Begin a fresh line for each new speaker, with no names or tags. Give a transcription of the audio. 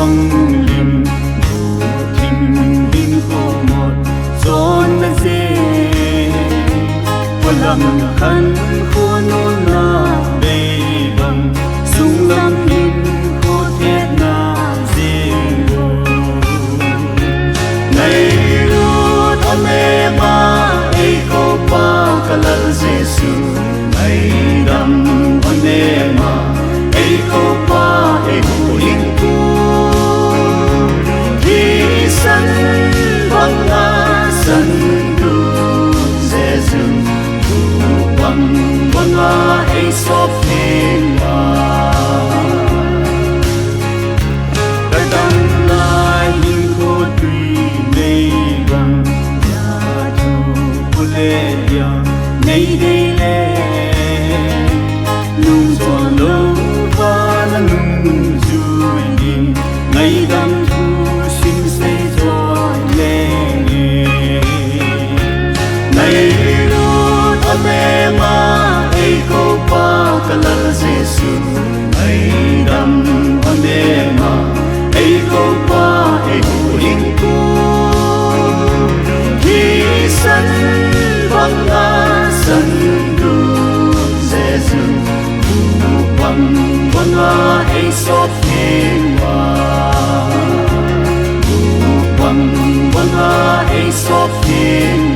băng lim đủ thình linh khô một giòn là dê qua làm khăn khô nôn na đầy bằng sung lâm lim khô thét na dê ngày luôn ôm em ai cô pa kalal Giêsu ngày đam ôm em ai cô pa ai cô linh san băng na san du Giêsu băng băng na ai sop thiên đời đăng lai hình khô tùy mây băng nhà thu cô lê dia ngày đây lê nung giòn lâu và là nung vui đi ngày đăng kalal Giêsu ai đam ôm em ai cô pa ai cô linh cô khi san băng na san du Giêsu băng băng na ai sop thiên băng băng na ai sop thiên